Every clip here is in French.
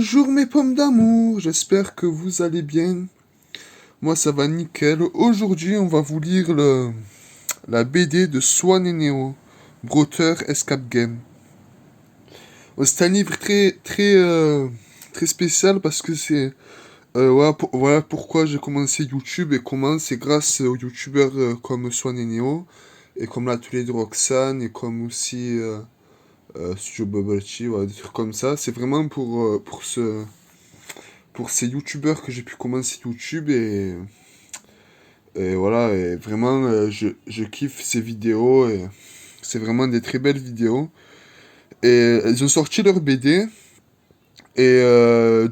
Bonjour mes pommes d'amour, j'espère que vous allez bien. Moi ça va nickel. Aujourd'hui on va vous lire la BD de Swan et Neo, Broteur Escape Game. C'est un livre très spécial parce que c'est voilà pourquoi j'ai commencé YouTube et comment c'est grâce aux youtubeurs comme Swan et Neo et comme l'atelier de Roxane et comme aussi Studio Bubble Tea, voilà, des trucs comme ça. C'est vraiment pour ces youtubeurs que j'ai pu commencer YouTube et voilà, et vraiment je kiffe ces vidéos et c'est vraiment des très belles vidéos. Et ils ont sorti leur BD et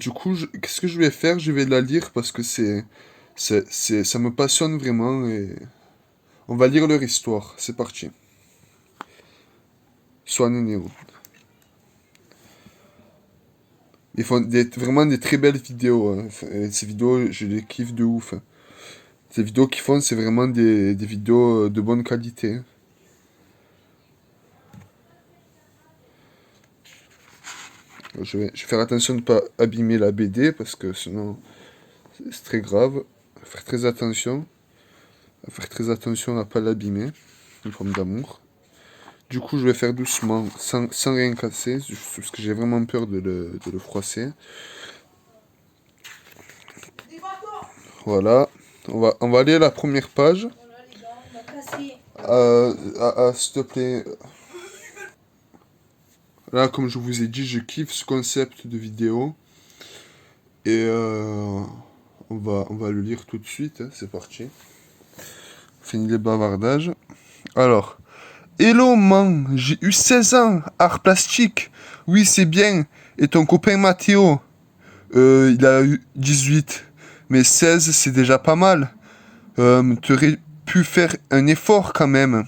du coup, qu'est-ce que je vais faire? Je vais la lire parce que ça me passionne vraiment et on va lire leur histoire. C'est parti. Swan et Neo. Ils font vraiment des très belles vidéos, hein. Ces vidéos, je les kiffe de ouf, hein. Ces vidéos qu'ils font, c'est vraiment des vidéos de bonne qualité. Je vais faire attention de ne pas abîmer la BD parce que sinon c'est très grave. Faire très attention. Faire très attention à ne pas l'abîmer. Une forme d'amour. Du coup, je vais faire doucement, sans rien casser, parce que j'ai vraiment peur de le froisser. Voilà. On va aller à la première page. Voilà les gars, on va casser. S'il te plaît. Là, comme je vous ai dit, je kiffe ce concept de vidéo. Et on va le lire tout de suite, hein, c'est parti. Fini les bavardages. Alors. Hello man, j'ai eu 16 ans, art plastique. Oui, c'est bien. Et ton copain Mathéo? Il a eu 18. Mais 16, c'est déjà pas mal. T'aurais pu faire un effort quand même.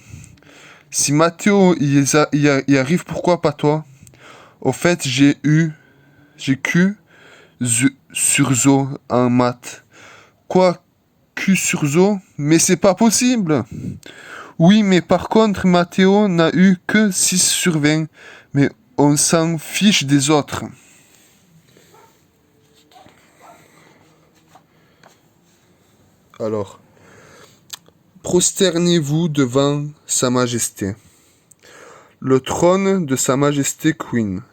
Si Mathéo y arrive, pourquoi pas toi? Au fait, j'ai Q sur zo en maths. Quoi, Q sur zo? Mais c'est pas possible. Oui, mais par contre, Mathéo n'a eu que 6 sur 20. Mais on s'en fiche des autres. Alors, prosternez-vous devant Sa Majesté. Le trône de Sa Majesté Queen.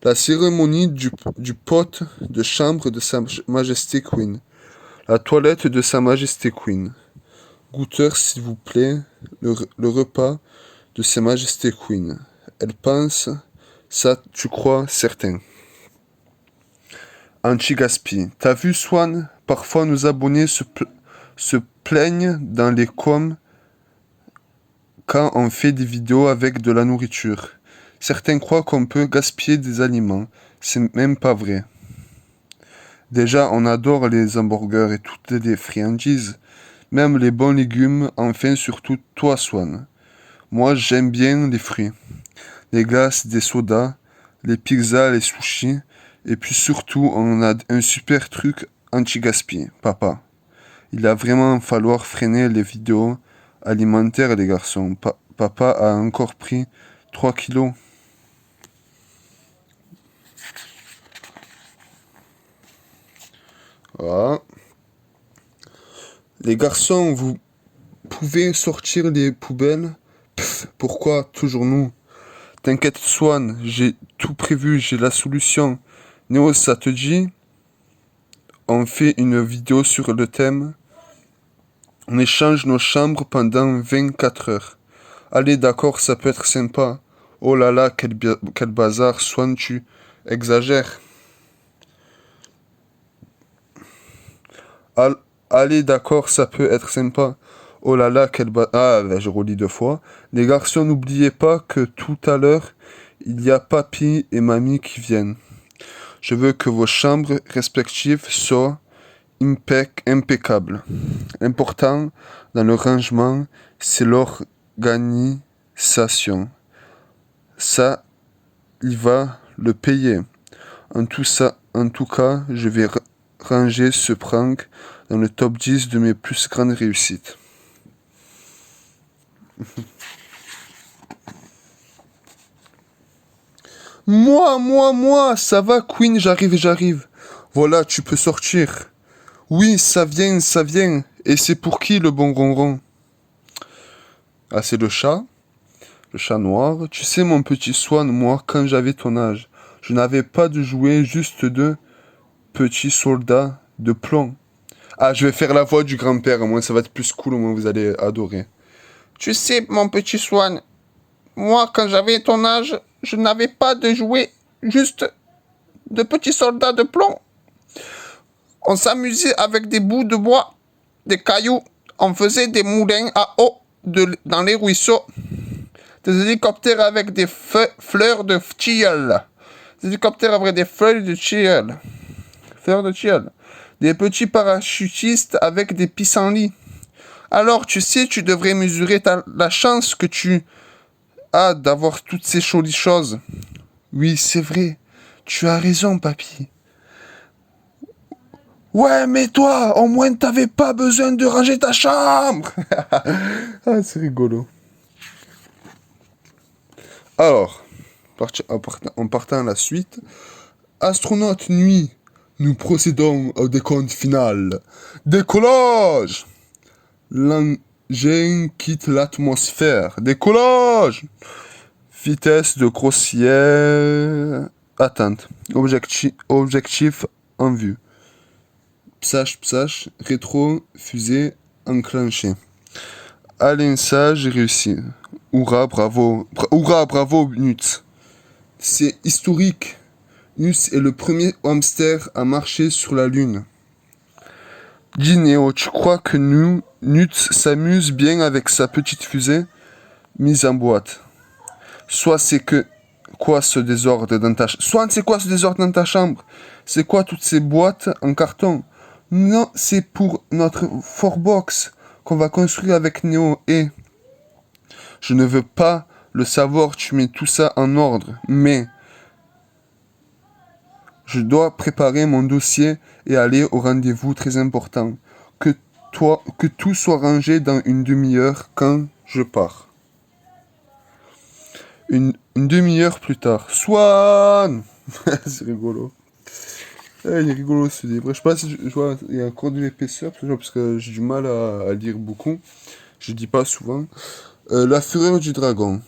La cérémonie du pot de chambre de Sa Majesté Queen. La toilette de Sa Majesté Queen. Goûteur, s'il vous plaît, le repas de Sa Majesté Queen. Elle pense, ça tu crois certain. Anti-gaspi. T'as vu, Swan? Parfois, nos abonnés se plaignent dans les coms quand on fait des vidéos avec de la nourriture. Certains croient qu'on peut gaspiller des aliments. C'est même pas vrai. Déjà, on adore les hamburgers et toutes les friandises. Même les bons légumes, enfin surtout toi, Swan. Moi, j'aime bien les fruits. Les glaces, des sodas, les pizzas, les sushis. Et puis surtout, on a un super truc anti-gaspi, papa. Il va vraiment falloir freiner les vidéos alimentaires, les garçons. Papa a encore pris 3 kilos. Voilà. Les garçons, vous pouvez sortir les poubelles? Pff, pourquoi toujours nous? T'inquiète, Swan, j'ai tout prévu, j'ai la solution. Néo, ça te dit? On fait une vidéo sur le thème. On échange nos chambres pendant 24 heures. Allez, d'accord, ça peut être sympa. Oh là là, quel bazar, Swan, tu exagères. Allez, d'accord, ça peut être sympa. Oh là là, quel bazar. Ah, là, je relis 2 fois. Les garçons, n'oubliez pas que tout à l'heure, il y a papy et mamie qui viennent. Je veux que vos chambres respectives soient impeccables. L'important dans le rangement, c'est l'organisation. Ça, il va le payer. En tout cas, je vais ranger ce prank dans le top 10 de mes plus grandes réussites. Moi, ça va, Queen, j'arrive. Voilà, tu peux sortir. Oui, ça vient. Et c'est pour qui le bon ronron? Ah, c'est le chat noir. Tu sais, mon petit Swan, moi, quand j'avais ton âge, je n'avais pas de jouets, juste de petits soldats de plomb. Ah, je vais faire la voix du grand-père, au moins ça va être plus cool, au moins vous allez adorer. Tu sais, mon petit Swan, moi, quand j'avais ton âge, je n'avais pas de jouets, juste de petits soldats de plomb. On s'amusait avec des bouts de bois, des cailloux, on faisait des moulins à eau dans les ruisseaux, des hélicoptères avec des fleurs de tilleul, des hélicoptères avec des fleurs de tilleul, des petits parachutistes avec des pissenlits. Alors, tu sais, tu devrais mesurer la chance que tu as d'avoir toutes ces jolies choses. Oui, c'est vrai. Tu as raison, papy. Ouais, mais toi, au moins, t'avais pas besoin de ranger ta chambre. Ah, c'est rigolo. Alors, en partant à la suite, astronaute nuit, nous procédons au décompte final. Décollage! L'engin quitte l'atmosphère. Décollage! Vitesse de grossière atteinte. Objectif en vue. Psach, rétro, fusée enclenchée. Alensage réussi. Hurrah, bravo, Nutz. C'est historique. Nutz est le premier hamster à marcher sur la Lune. Dis Néo, tu crois que Nutz s'amuse bien avec sa petite fusée mise en boîte? Soit c'est que quoi ce désordre dans ta chambre? Soit c'est quoi ce désordre dans ta chambre? C'est quoi toutes ces boîtes en carton? Non, c'est pour notre Forbox qu'on va construire avec Néo et je ne veux pas le savoir, tu mets tout ça en ordre, mais je dois préparer mon dossier et aller au rendez-vous très important. Que tout soit rangé dans une demi-heure quand je pars. Une demi-heure plus tard. Swan! C'est rigolo. Il est rigolo ce livre. Je sais pas si je vois, il y a encore de l'épaisseur, parce que j'ai du mal à lire beaucoup. Je dis pas souvent. La fureur du dragon.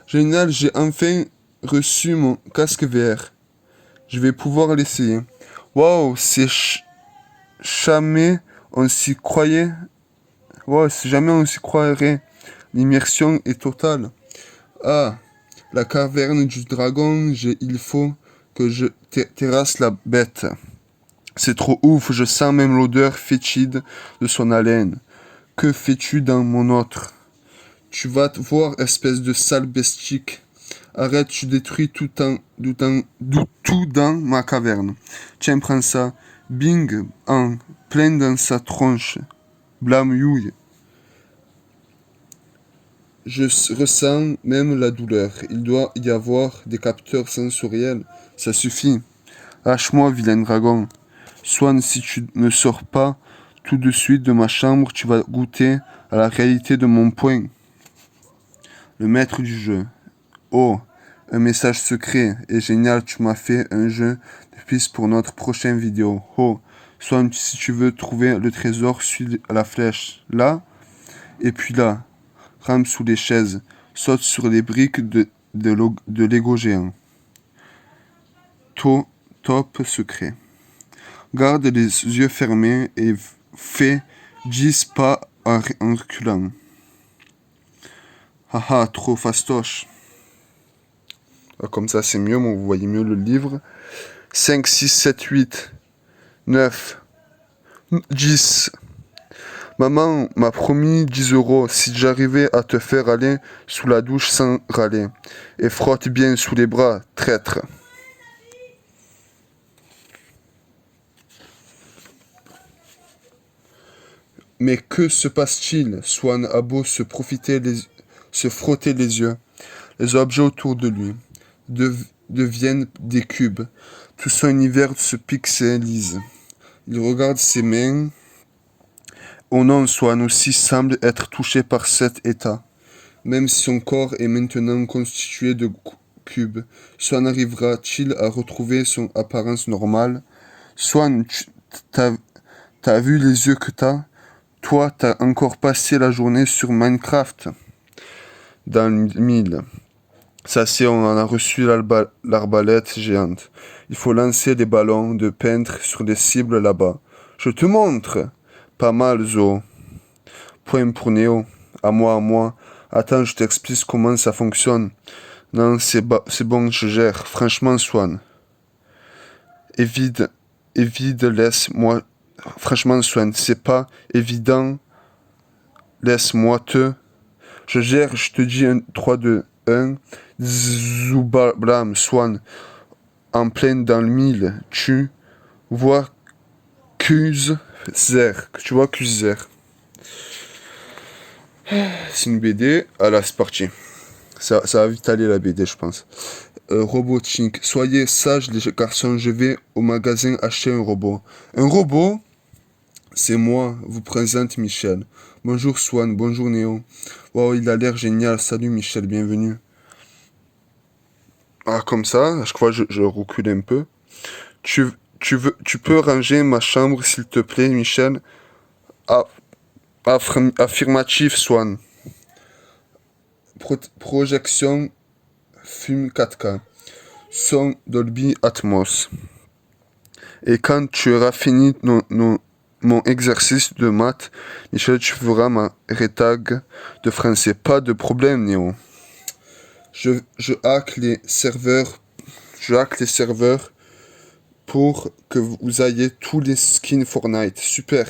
Génial, j'ai enfin reçu mon casque VR. Je vais pouvoir l'essayer. Waouh, c'est jamais on s'y croyait. Waouh, si jamais on s'y croirait. L'immersion est totale. Ah, la caverne du dragon, il faut que je terrasse la bête. C'est trop ouf, je sens même l'odeur fétide de son haleine. Que fais-tu dans mon autre? Tu vas te voir, espèce de sale bestique. Arrête, tu détruis tout dans ma caverne. Tiens, prends ça. Bing, en plein dans sa tronche. Blamouille. Je ressens même la douleur. Il doit y avoir des capteurs sensoriels. Ça suffit. Lâche-moi, vilain dragon. Swan, si tu ne sors pas tout de suite de ma chambre, tu vas goûter à la réalité de mon poing. Le maître du jeu. Oh, un message secret. Et génial, tu m'as fait un jeu de piste pour notre prochaine vidéo. Oh, Swan, si tu veux trouver le trésor, suis la flèche. Là, et puis là. Rampe sous les chaises. Saute sur les briques de Lego géant. Top secret. Garde les yeux fermés et fais 10 pas en reculant. Haha, trop fastoche. Comme ça, c'est mieux, vous voyez mieux le livre. 5, 6, 7, 8, 9, 10. Maman m'a promis 10 euros si j'arrivais à te faire aller sous la douche sans râler. Et frotte bien sous les bras, traître. Mais que se passe-t-il? Swan a beau se frotter les yeux. Les objets autour de lui deviennent des cubes. Tout son univers se pixelise. Il regarde ses mains. Oh non, Swan aussi semble être touché par cet état. Même si son corps est maintenant constitué de cube. Swan arrivera-t-il à retrouver son apparence normale? Swan, t'as vu les yeux que t'as? Toi, t'as encore passé la journée sur Minecraft. Dans le 1000. Ça c'est, on en a reçu l'arbalète géante. Il faut lancer des ballons de peintre sur les cibles là-bas. Je te montre. Pas mal, Zo. Point pour Néo. À moi. Attends, je t'explique comment ça fonctionne. Non, c'est bon, je gère. Franchement, Swan. Évide, laisse-moi. Franchement, Swan, c'est pas évident. Laisse-moi te. Je gère, je te dis 1, 3, 2, 1. Zoubablam, Swan. En pleine dans le 1000. Tu vois Kuzer. Tu vois Kuzer. C'est une BD. Ah là, c'est parti. Ça va vite aller la BD, je pense. Robotique. Soyez sages, les garçons. Je vais au magasin acheter un robot. Un robot? C'est moi, vous présente Michel. Bonjour Swan, bonjour Néo. Wow, il a l'air génial. Salut Michel, bienvenue. Ah, comme ça, à chaque fois je recule un peu. Tu peux ranger ma chambre, s'il te plaît, Michel? Ah, affirmatif, Swan. Projection film 4K. Son Dolby Atmos. Et quand tu auras fini mon exercice de maths, Michel, tu feras ma rétag de français. Pas de problème, Néo. Je hack les serveurs pour que vous ayez tous les skins Fortnite. Super.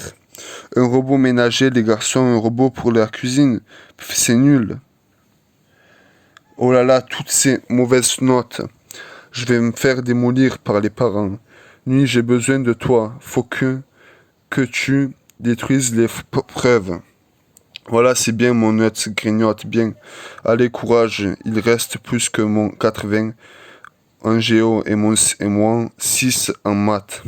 Un robot ménager, les garçons, un robot pour la cuisine. C'est nul. Oh là là, toutes ces mauvaises notes. Je vais me faire démolir par les parents. Nuit, j'ai besoin de toi. Faut que tu détruises les preuves. Voilà, c'est bien, mon note grignote bien. Allez, courage. Il reste plus que mon 80 en géo et moi 6 en maths.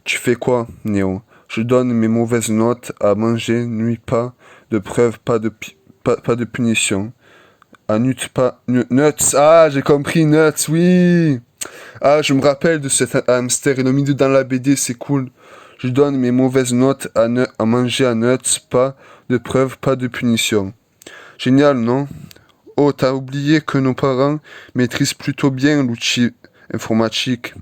Tu fais quoi, Néo? Je donne mes mauvaises notes à manger, nuit, pas de preuves, pas de punition. À nuts, pas... Nuts, ah, j'ai compris, nuts, oui. Ah, je me rappelle de cet hamster, il a mis dans la BD, c'est cool. Je donne mes mauvaises notes à manger à nuts, pas de preuves, pas de punition. Génial, non? Oh, t'as oublié que nos parents maîtrisent plutôt bien l'outil informatique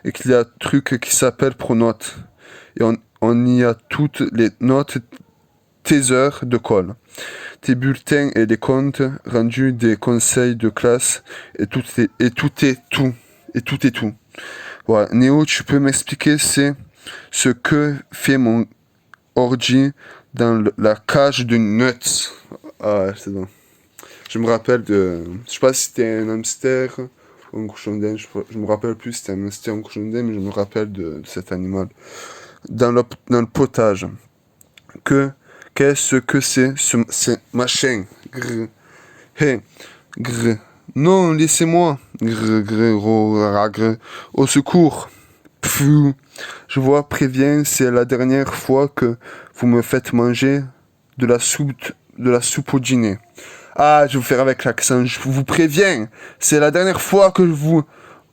et qu'il y a un truc qui s'appelle Pronote. Et on y a toutes les notes, tes heures de colle, tes bulletins et les comptes rendus des conseils de classe et tout est tout. Voilà. Néo, tu peux m'expliquer ce que fait mon ordi dans la cage de nuts? Ah, c'est bon. Je me rappelle de... Je sais pas si c'était un hamster ou un cochon d'Inde. Je me rappelle plus si c'était un hamster ou un cochon d'Inde, mais je me rappelle de cet animal. Dans le potage. Qu'est-ce que c'est ce machin? Grrr. Hey. Grrr. Non, laissez-moi. Grrr, grrr, grrr. Au secours. Pfff. Je vois, préviens, c'est la dernière fois que vous me faites manger de la soupe au dîner. Ah, je vais vous faire avec l'accent. Je vous préviens, c'est la dernière fois que vous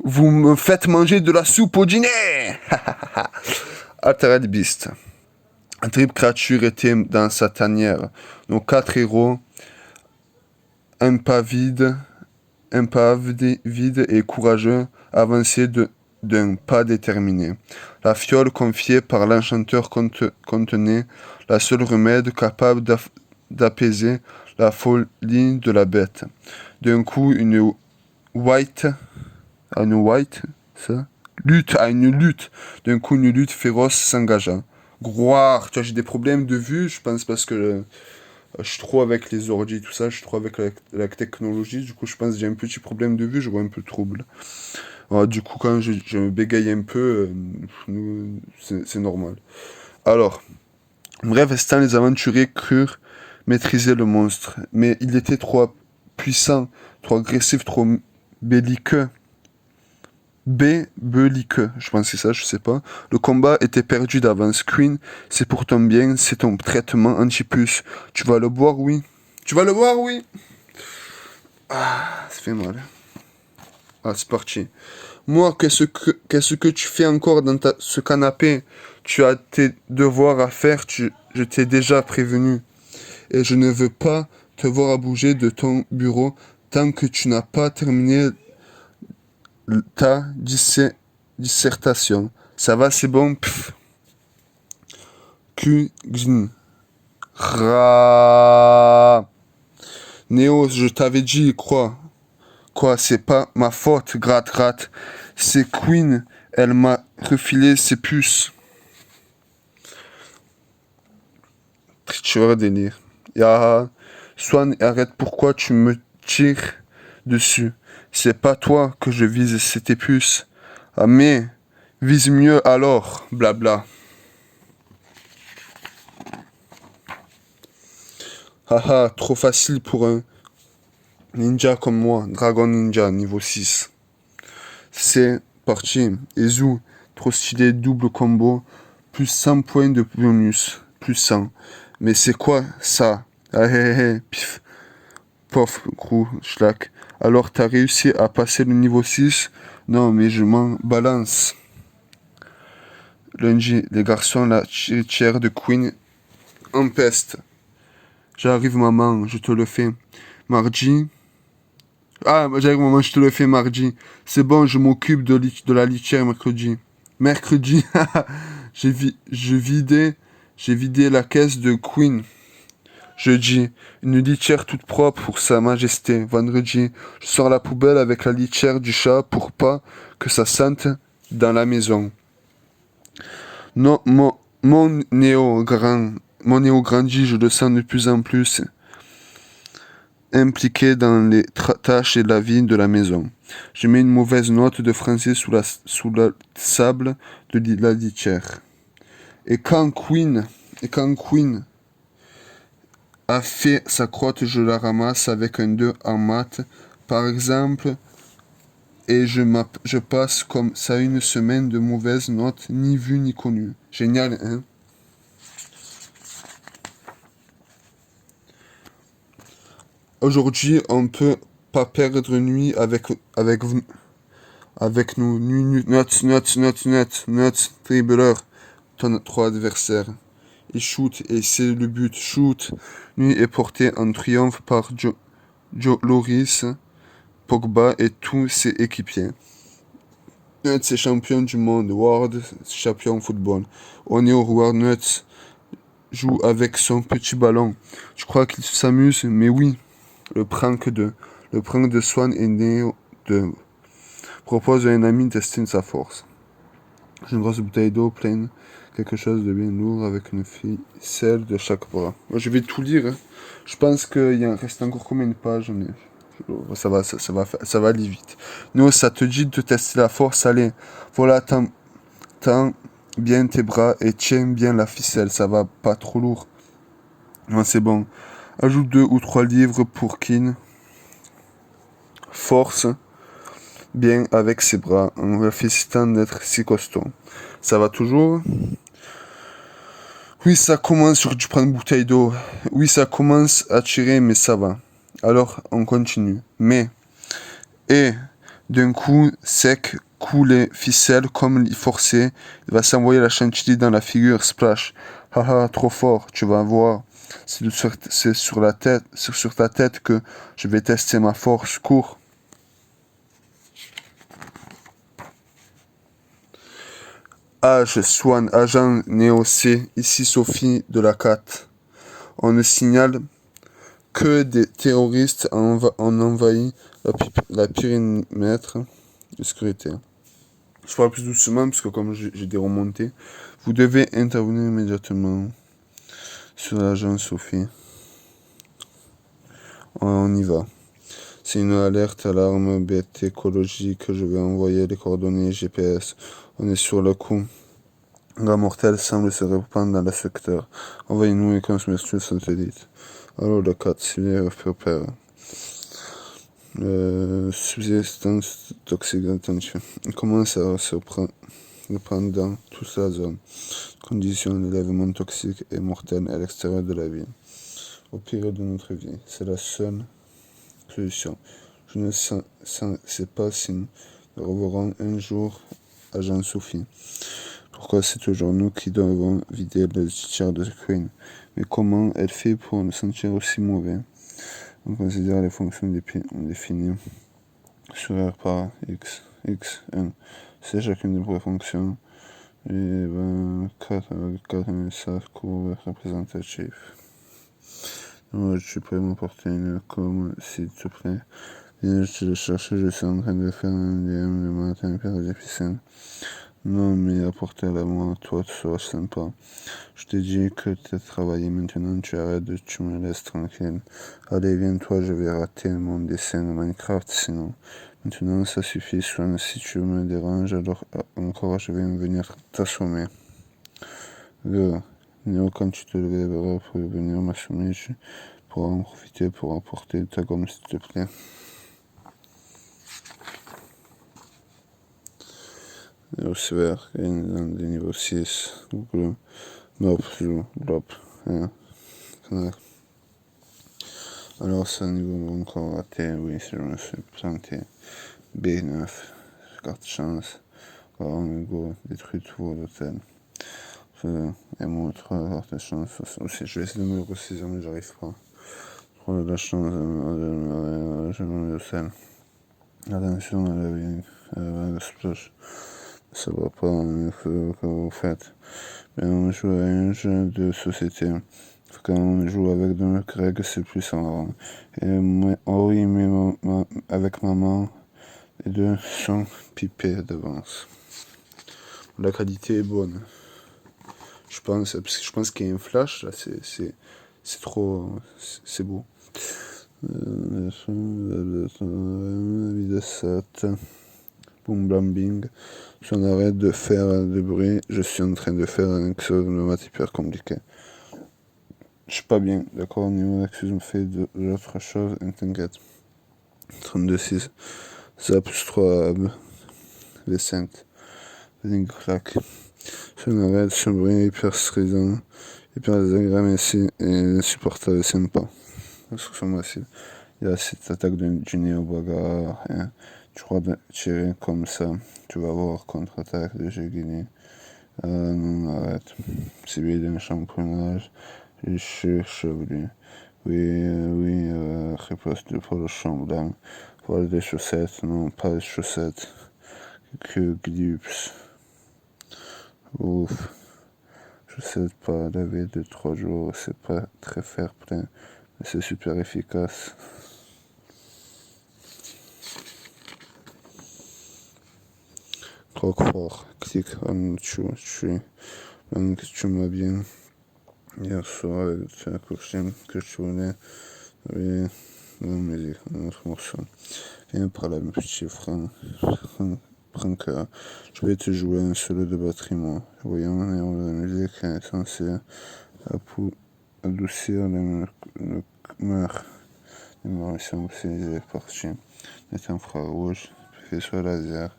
me faites manger de la soupe au dîner. Altered Beast. Un terrible créature était dans sa tanière. Nos 4 héros, impavides et courageux, avançaient d'un pas déterminé. La fiole confiée par l'enchanteur contenait la seule remède capable d'apaiser la folie de la bête. D'un coup, une lutte. D'un coup, une lutte féroce s'engagea. Groire, tu vois, j'ai des problèmes de vue, je pense, parce que je suis trop avec les ordi, tout ça, je suis trop avec la technologie, du coup, je pense que j'ai un petit problème de vue, je vois un peu trouble. Alors, du coup, quand je me bégaye un peu, c'est normal. Alors, bref, instant, les aventuriers crurent maîtriser le monstre, mais il était trop puissant, trop agressif, trop belliqueux. Belliqueux, je pense que c'est ça, je sais pas. Le combat était perdu d'avance. Queen, c'est pour ton bien, c'est ton traitement anti-puce. Tu vas le boire, oui? Tu vas le boire, oui? Ah, ça fait mal. Ah, c'est parti. Moi, qu'est-ce que tu fais encore dans ce canapé? Tu as tes devoirs à faire, je t'ai déjà prévenu. Et je ne veux pas te voir bouger de ton bureau tant que tu n'as pas terminé ta dissertation. Ça va, c'est bon? Pff. Cuisine. Ra. Néo, je t'avais dit, quoi? Quoi, c'est pas ma faute, gratte, gratte. C'est Queen, elle m'a refilé ses puces. Tritureur délire. Ya, Swan, arrête, pourquoi tu me tires dessus? C'est pas toi que je vise, c'est tes puces. Ah, mais, vise mieux alors, blabla. Haha, trop facile pour un ninja comme moi, Dragon Ninja, niveau 6. C'est parti. Ezu, trop stylé, double combo, plus 100 points de bonus, plus 100. Mais c'est quoi ça? Ah hé hé, pif, pof, gros, schlack. Alors t'as réussi à passer le niveau 6? Non, mais je m'en balance. Lundi, les garçons, la chair de Queen en peste. J'arrive maman, je te le fais. Mardi. Ah, j'arrive maman, je te le fais mardi. C'est bon, je m'occupe de la litière mercredi. Mercredi, j'ai vidé la caisse de Queen. Jeudi, une litière toute propre pour Sa Majesté. Vendredi, je sors la poubelle avec la litière du chat pour pas que ça sente dans la maison. Non, mon néo grandit, je le sens de plus en plus impliqué dans les tâches et la vie de la maison. Je mets une mauvaise note de français sous le sable de la litière. Et quand Queen a fait sa crotte, je la ramasse avec un 2 en maths, par exemple, et je passe comme ça une semaine de mauvaises notes, ni vues ni connues. Génial, hein? Aujourd'hui, on peut pas perdre une nuit avec nous. Nuts, dribbleur, ton 3 adversaires. Il shoot et c'est le but. Shoot. Nuit est porté en triomphe par Loris, Pogba et tous ses équipiers. Nuts est champion du monde. Ward, champion football. On est au roi. Nuts joue avec son petit ballon. Je crois qu'il s'amuse, mais oui. Le prank de Swan est né de propose à un ami de tester sa force. J'ai une grosse bouteille d'eau pleine, quelque chose de bien lourd avec une ficelle de chaque bras. Moi, je vais tout lire. Hein. Je pense qu'il reste encore combien de pages? Ça va aller vite. Nous, ça te dit de tester la force, allez. Voilà, tends bien tes bras et tiens bien la ficelle, ça va pas trop lourd. Non, c'est bon. Ajoute 2 ou 3 livres pour Kin. Force bien avec ses bras en réfléchissant d'être si costaud. Ça va toujours? Oui, ça commence sur tu prends une bouteille d'eau. Oui, ça commence à tirer, mais ça va. Alors, on continue. Mais, et, d'un coup, sec, couler, ficelle, comme il forçait, il va s'envoyer la chantilly dans la figure, splash. Haha, trop fort, tu vas voir. C'est sur ta tête que je vais tester ma force. Cours. Age Swan, agent Néo C, ici Sophie de la CAT. On ne signale que des terroristes ont envahi la périmètre de sécurité. Je parle plus doucement parce que comme j'ai des remontées, vous devez intervenir immédiatement sur l'agent Sophie. On y va. C'est une alerte alarme bête écologique. Je vais envoyer les coordonnées GPS. On est sur le coup. La mortelle semble se répandre dans le secteur. Envoyez-nous une consommation satellite. Alors le 4 civil prépare. Substance toxique d'attention. Il commence à se répandre dans toute la zone. Condition d'élèvement toxique et mortel à l'extérieur de la ville. Au pire de notre vie. C'est la seule solution. Je ne sais pas si nous reverrons un jour agent Sophie. Pourquoi c'est toujours nous qui devons vider le vestiaire de Queen? Mais comment elle fait pour nous sentir aussi mauvais? On considère les fonctions définies sur R par X, N. C'est chacune des fonctions et 24 avec 4 messages courts représentatifs. Alors, tu peux m'apporter une com, s'il te plaît. Viens, je te le chercher, je suis en train de faire un DM le matin, faire des piscines. Non, mais apportez-la moi, toi, tu seras sympa. Je t'ai dit que tu as travaillé, maintenant tu arrêtes, tu me laisses tranquille. Allez, viens-toi, je vais rater mon dessin de Minecraft, sinon. Maintenant, ça suffit, Swan, si tu me déranges, alors encore, je vais venir t'assommer. Néo, quand tu te lèveras pour venir m'assommer, tu pourras en profiter pour apporter ta gomme, s'il te plaît. Au sévère, dans des niveaux 6, Google, Mop, Lop, Alors, c'est un niveau encore raté, oui, si je me suis planté. B9, carte chance, on go, détruit tout l'hôtel. Et mon autre carte chance aussi, je vais essayer de me le ressaisir, mais j'arrive pas. Trop de la chance, je me le sel. Attention à la vie, le splash. Ça va pas, que vous faites. Mais on joue à un jeu de société. Quand on joue avec deux règles, c'est plus en Et oh oui, mais avec maman, les deux sont pipés d'avance. La qualité est bonne. Je pense, parce que je pense qu'il y a un flash, là, c'est trop, c'est beau. Vie de 7. Boum blam bing. J'en arrête de faire du bruit. Je suis en train de faire un maths hyper compliqué. Je suis pas bien, d'accord, au niveau d'accuse me fait de l'autre chose, t'inquiète. 32-6. Ça plus 3 ab. V5. Link clac. J'en arrête, ce bruit hyper stressant. Hyper désagréable ici et insupportable et sympa. Instruction massive. Il y a cette attaque du néo-bagarre. Hein. Tu crois tirer comme ça. Tu vas voir contre-attaque de Géguini. Non, arrête. C'est lui d'un championnage. Je suis chevelu. Oui, réponse de Paul Chamblanc. Voilà des chaussettes. Non, pas des chaussettes. Que glips. Ouf. Je sais pas, laver de 3 jours, c'est pas très fair play, mais c'est super efficace. Croquefort, clique on tu m'as bien hier soir avec la costume que tu voulais. Oui, non, musique, un autre morceau. Viens par là, mon petit Franck. Je vais te jouer un solo de batterie, moi. Voyons, la musique est censée adoucir le mœurs. Les munitions utilisées par chien. Les infrarouges, faisceau laser,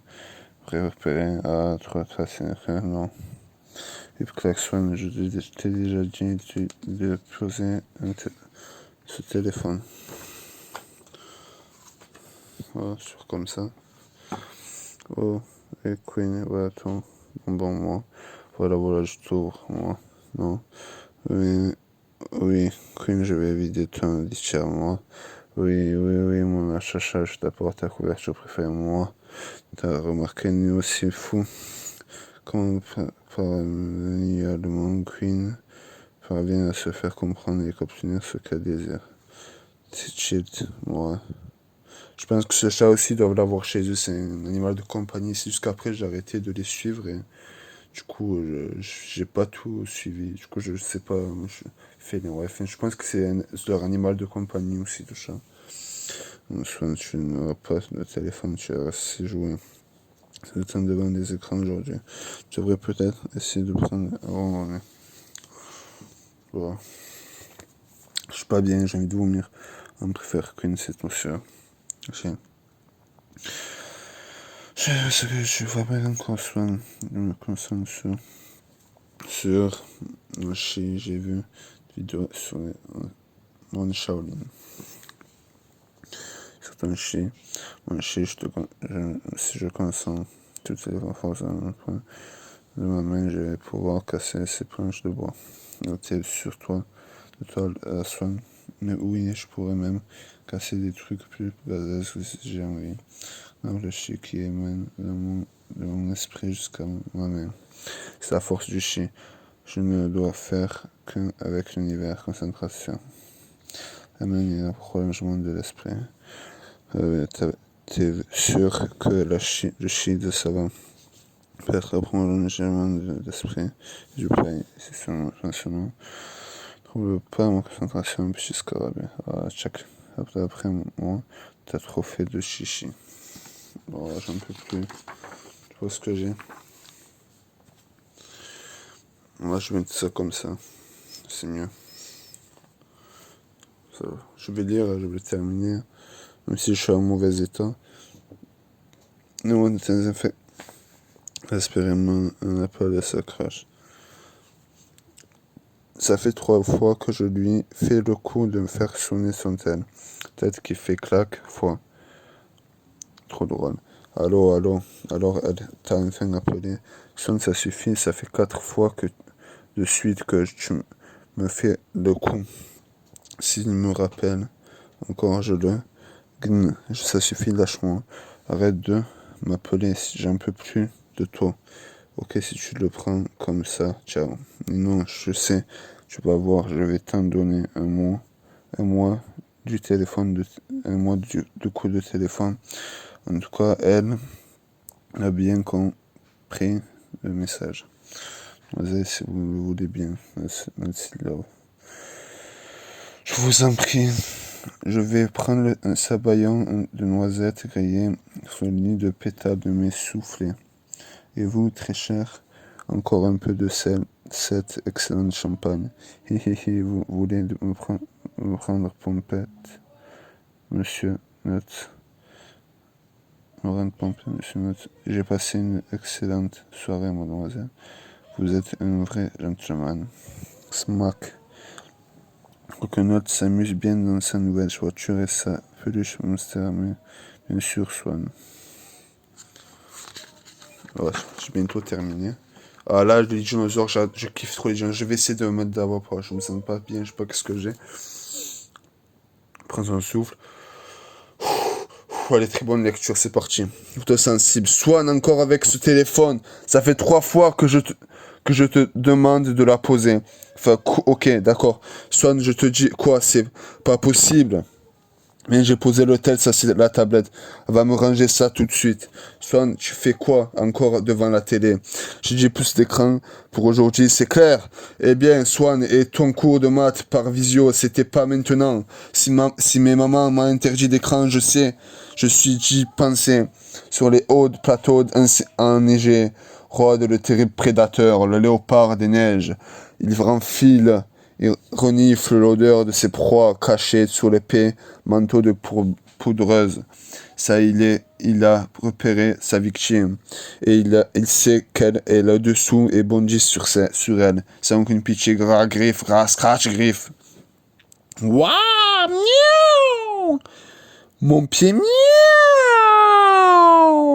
repéré à 3 traces, non. Et klaxon, je t'ai déjà dit de poser ce téléphone. Voilà, sur comme ça. Oh, et Queen, voilà, ton bon, moi. Voilà, je t'ouvre, moi. Non. Oui, Queen, je vais vider ton disque, moi. Oui, mon chacha, je t'apporte ta couverture préférée, moi. T'as remarqué, nous aussi fou. Comment parvenir le monde Queen parvient à se faire comprendre et obtenir ce qu'elle désire. C'est chill, moi. Je pense que ce chat aussi doivent l'avoir chez eux, c'est un animal de compagnie. C'est jusqu'après j'ai arrêté de les suivre et du coup j'ai pas tout suivi. Du coup je sais pas, je pense que c'est leur animal de compagnie aussi, le chat. Soit tu n'auras pas de téléphone, tu as assez joué. C'est le temps devant des écrans aujourd'hui. Tu devrais peut-être essayer de prendre un voilà. Je suis pas bien, j'ai envie de vomir. On préfère qu'une cette notion. Ce que je vois pas encore soin, je me concentre sur j'ai vu une vidéo sur mon Shaolin. ton chi. Mon chi, si je concentre toutes les forces dans le point de ma main, je vais pouvoir casser ces planches de bois. Noter sur toi, de toi à Swan. Mais oui, je pourrais même casser des trucs plus badass si j'ai envie. Dans le chi qui émane de mon esprit jusqu'à ma main. C'est la force du chi. Je ne dois faire qu'un avec l'univers. Concentration. La main est un prolongement de l'esprit. T'es sûr que le chi de savant peut être un prolongement de l'esprit du pays. C'est son trouve pas ma concentration, petit scarabée. Ah, tchac. Après moi, t'as trop fait de chichi. Bon, j'en peux plus. Je vois ce que j'ai. Moi, je vais mettre ça comme ça. C'est mieux. Ça, je vais lire, je vais terminer. Même si je suis en mauvais état. Nous, on était fait. Espérément, un appel de sacrage. Ça fait 3 fois que je lui fais le coup de me faire sonner son tel. Tête qui fait claque, fois. Trop drôle. Allô, allô. Alors elle t'a enfin appelé. Sonne, ça suffit, ça fait 4 fois que de suite que tu me fais le coup. S'il me rappelle, encore je le gne. Ça suffit, lâche-moi. Arrête de m'appeler, si j'en peux plus de toi. Ok, si tu le prends comme ça, ciao. Non, je sais, tu vas voir, je vais t'en donner un mois du téléphone, un mois de coup de téléphone. En tout cas, elle a bien compris le message. Vas-y, si vous le voulez bien, merci love. Je vous en prie, je vais prendre un sabayon de noisettes grillées sur le lit de pétales de mes soufflés. Et vous, très cher, encore un peu de cette excellente champagne. Vous voulez me prendre pompette, monsieur Nutt. Me rendre pompette, monsieur Nutt. J'ai passé une excellente soirée, mademoiselle. Vous êtes un vrai gentleman. Smack. Coconut s'amuse bien dans sa nouvelle voiture et sa peluche monster, mais bien sûr, Swan. Ouais, j'ai bientôt terminé. Ah là, les dinosaures, je kiffe trop les dinosaures. Je vais essayer de me mettre d'abord, je me sens pas bien, je sais pas qu'est-ce que j'ai. Prends un souffle. Allez, très bonne lecture, c'est parti. Photosensible. Swan encore avec ce téléphone. Ça fait 3 fois que je te demande de la poser. Enfin, ok, d'accord. Swan, je te dis quoi, c'est pas possible. Mais j'ai posé le tel, ça c'est la tablette. Elle va me ranger ça tout de suite. Swan, tu fais quoi encore devant la télé? J'ai dit plus d'écran pour aujourd'hui, c'est clair. Eh bien, Swan, et ton cours de maths par visio, c'était pas maintenant. Si mes mamans m'ont interdit d'écran, je sais. Je suis d'y penser. Sur les hauts plateaux enneigés, rôde le terrible prédateur, le léopard des neiges. Il renfile. Il renifle l'odeur de ses proies cachées sous l'épais manteau de poudreuse. Ça, il a repéré sa victime. Et il sait qu'elle est là-dessous et bondit sur elle. Sans aucune pitié. Griffe, scratch, griffe. Waouh, miaou! Mon pied, miaou!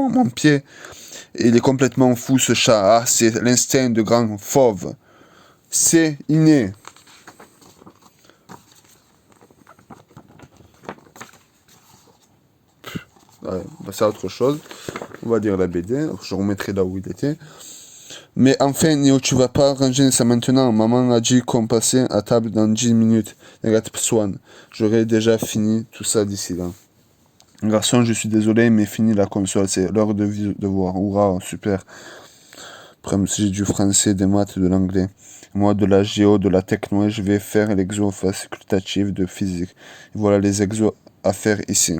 Mon pied. Il est complètement fou, ce chat. Ah, c'est l'instinct de grand fauve. C'est inné. Ouais, c'est autre chose. On va lire la BD. Je remettrai là où il était. Mais enfin, Néo, tu vas pas ranger ça maintenant. Maman a dit qu'on passait à table dans 10 minutes. Regarde, Swan. J'aurai déjà fini tout ça d'ici là. Garçon, je suis désolé, mais fini la console. C'est l'heure de devoir. Hurrah, super. Après, j'ai du français, des maths, de l'anglais. Moi, de la géo, de la techno, je vais faire l'exo facultatif de physique. Et voilà les exos à faire ici.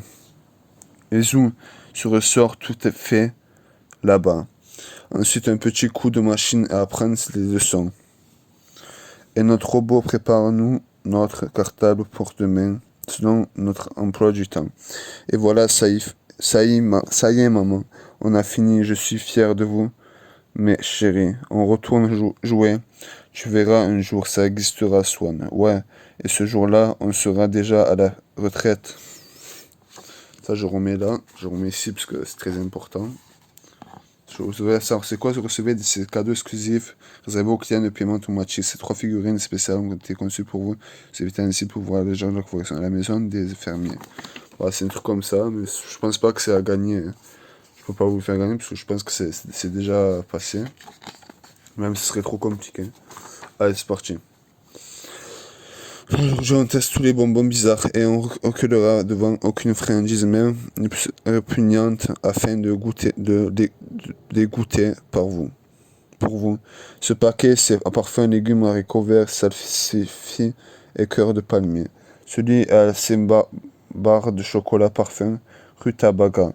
Et zoom, se ressort tout est fait là-bas. Ensuite, un petit coup de machine à apprendre les leçons. Et notre robot prépare-nous notre cartable pour demain, selon notre emploi du temps. Et voilà, ça y est, maman. On a fini, je suis fier de vous. Mais chérie, on retourne jouer. Tu verras un jour, ça existera, Swan. Ouais, et ce jour-là, on sera déjà à la retraite. Ça, je remets là. Je remets ici parce que c'est très important. Je recevais ça. C'est quoi? Je recevais ces cadeaux exclusifs réservés aux clients de paiement automatique. Ces 3 figurines spéciales ont été conçues pour vous. Vous évitez ainsi pour voir les gens de la correction à la maison des fermiers. Voilà, c'est un truc comme ça, mais je pense pas que c'est à gagner. Hein. Je peux pas vous le faire gagner parce que je pense que c'est déjà passé. Même si ce serait trop compliqué. Allez, c'est parti. Aujourd'hui, on teste tous les bonbons bizarres et on reculera devant aucune friandise même répugnante afin de les goûter pour vous. Ce paquet, c'est à parfum, légumes, haricots verts, salsifis et cœur de palmier. Celui à ses barres de chocolat parfum, rutabaga.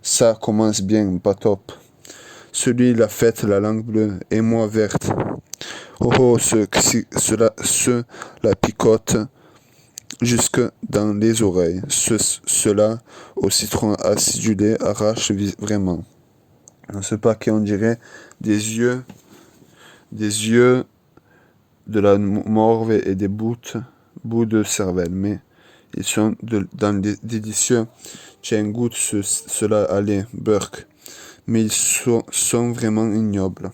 Ça commence bien, pas top. Celui la fête, la langue bleue, et moi verte. Oh oh, la picote jusque dans les oreilles. Cela au citron acidulé arrache vraiment. Dans ce paquet, on dirait des yeux de la morve et des bouts de cervelle, mais ils sont délicieux. Tiens, goûte cela, allez, Burke. Mais ils sont vraiment ignobles.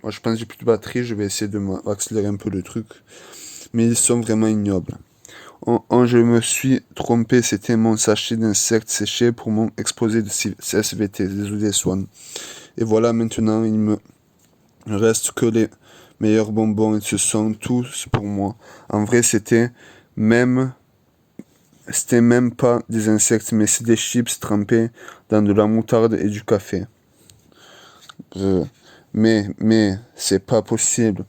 Moi, je pense que j'ai plus de batterie, je vais essayer de accélérer un peu le truc. Mais ils sont vraiment ignobles. Je me suis trompé, c'était mon sachet d'insectes séchés pour mon exposé de SVT, désolé Swan. Et voilà, maintenant, il me reste que les meilleurs bonbons, et ce sont tous pour moi. En vrai, c'était même pas des insectes, mais c'est des chips trempés dans de la moutarde et du café. Mais, c'est pas possible.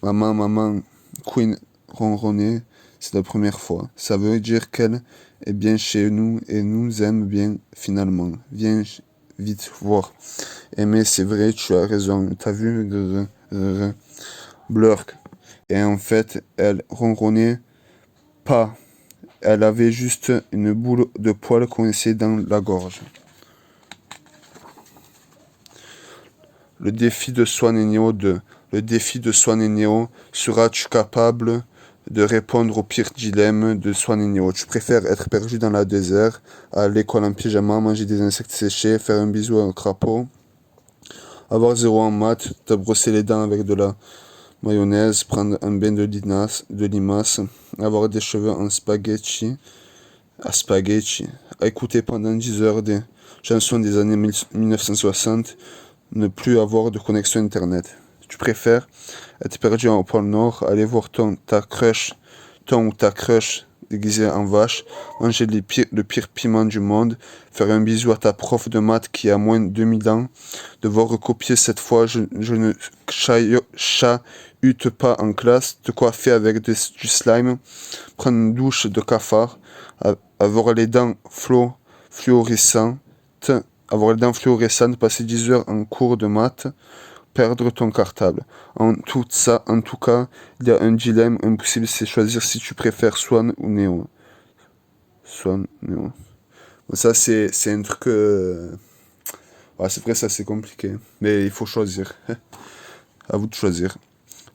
Maman, Queen ronronnait, c'est la première fois. Ça veut dire qu'elle est bien chez nous et nous aime bien finalement. Viens vite voir. Mais c'est vrai, tu as raison. T'as vu, Blurk. Et en fait, elle ronronnait pas. Elle avait juste une boule de poil coincée dans la gorge. Le défi de Swan et Neo 2. Le défi de Swan et Neo. Seras-tu capable de répondre au pire dilemme de Swan et Neo? Tu préfères être perdu dans la désert, à l'école en pyjama, manger des insectes séchés, faire un bisou à un crapaud, avoir 0 en maths, te brosser les dents avec de la mayonnaise, prendre un bain de limace, avoir des cheveux en spaghetti, à écouter pendant 10 heures des chansons des années 1960, ne plus avoir de connexion internet. Tu préfères être perdu au pôle Nord, aller voir ton ou ta crush déguisé en vache, manger le pire piment du monde, faire un bisou à ta prof de maths qui a moins de 2000 ans, devoir recopier cette fois, je ne chahute pas en classe, te coiffer avec du slime, prendre une douche de cafard, avoir les dents fluorescentes, passer 10 heures en cours de maths, perdre ton cartable. En tout cas, il y a un dilemme impossible, c'est choisir si tu préfères Swan ou Neo. Swan, Neo. Ça, c'est un truc... Ouais, c'est vrai, ça, c'est compliqué. Mais il faut choisir. À vous de choisir.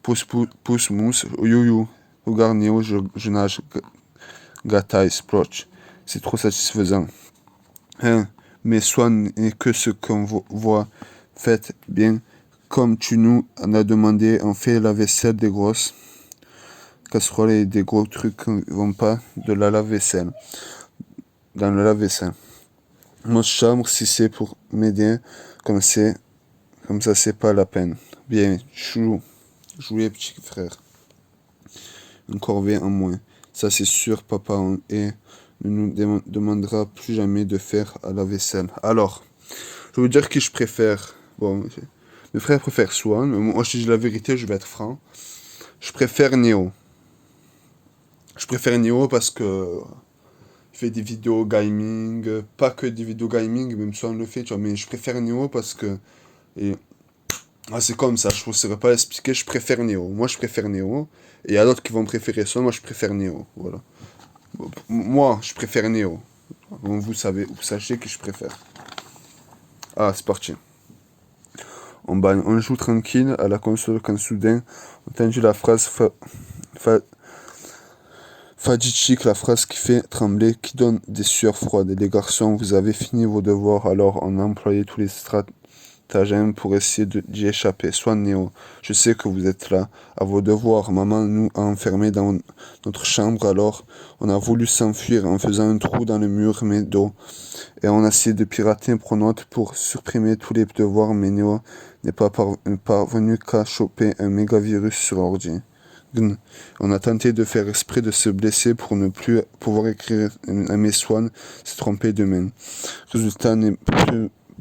Pousse, mousse, you. Regarde Neo, je nage. Gata, sproch. C'est trop satisfaisant. Hein? Mais Swan n'est que ce qu'on voit. Faites bien. Comme tu nous en as demandé, on fait la vaisselle des grosses casseroles et des gros trucs qui vont pas de la lave-vaisselle. Dans le lave-vaisselle. Mon chambre, si c'est pour m'aider, comme ça, c'est pas la peine. Bien, jouez petit frère. Un corvée en moins. Ça c'est sûr, papa, et ne nous demandera plus jamais de faire à la vaisselle. Alors, je veux dire qui je préfère. Bon, mes frères préfèrent Swan, mais moi je dis la vérité, je vais être franc. Je préfère Neo. Je préfère Neo parce que il fait des vidéos gaming, pas que des vidéos gaming, même Swan le fait, tu vois, mais je préfère Neo parce que c'est comme ça, je ne saurais pas l'expliquer, je préfère Neo. Moi je préfère Neo, et il y a d'autres qui vont préférer Swan, moi je préfère Neo, voilà. Moi je préfère Neo. Donc vous sachez que je préfère. Ah, c'est parti. On joue tranquille à la console quand soudain on entendu la phrase Fadjichik, la phrase qui fait trembler, qui donne des sueurs froides. Les garçons, vous avez fini vos devoirs, alors on a employé tous les stratagèmes pour essayer d'y échapper. Swan Neo, je sais que vous êtes là, à vos devoirs. Maman nous a enfermés dans notre chambre, alors on a voulu s'enfuir en faisant un trou dans le mur, mais d'eau. Et on a essayé de pirater Pronote pour supprimer tous les devoirs, mais Neo n'est pas parvenu qu'à choper un mégavirus sur l'ordi. On a tenté de faire exprès de se blesser pour ne plus pouvoir écrire, mais Swan s'est trompé de main. Résultat,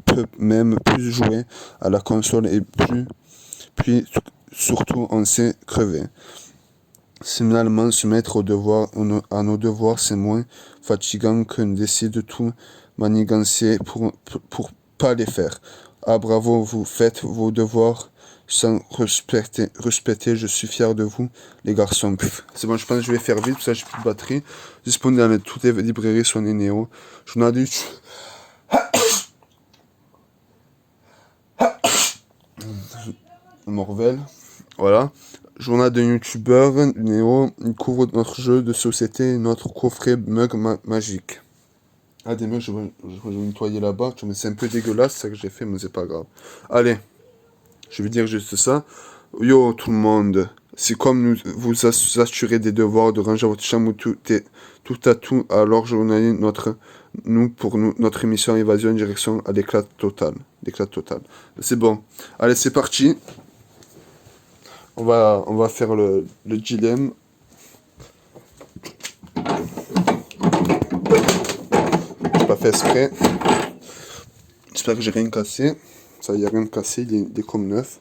peut même plus jouer à la console et puis surtout on s'est crevé. Finalement, se mettre à nos devoirs, c'est moins fatigant que d'essayer de tout manigancer pour pas les faire. Ah bravo, vous faites vos devoirs sans respecter, je suis fier de vous, les garçons. C'est bon, je pense que je vais faire vite, parce que j'ai plus de batterie. Disponible dans toutes les librairies Sony Neo. Journal du... Morvel. Voilà. Journal d'un youtubeur, Neo, il couvre notre jeu de société et notre coffret mug magique. Ah, des mugs, je vais nettoyer là-bas, mais c'est un peu dégueulasse, c'est ça que j'ai fait, mais c'est pas grave. Allez, je vais dire juste ça. Yo tout le monde, c'est comme vous assurer des devoirs de ranger votre chambre où tout à tout, alors journalier notre émission Évasion direction à l'éclat total. C'est bon. Allez, c'est parti. On va faire le dilemme. J'ai pas fait exprès. J'espère que j'ai rien cassé. Ça y a rien de cassé, il est comme neuf.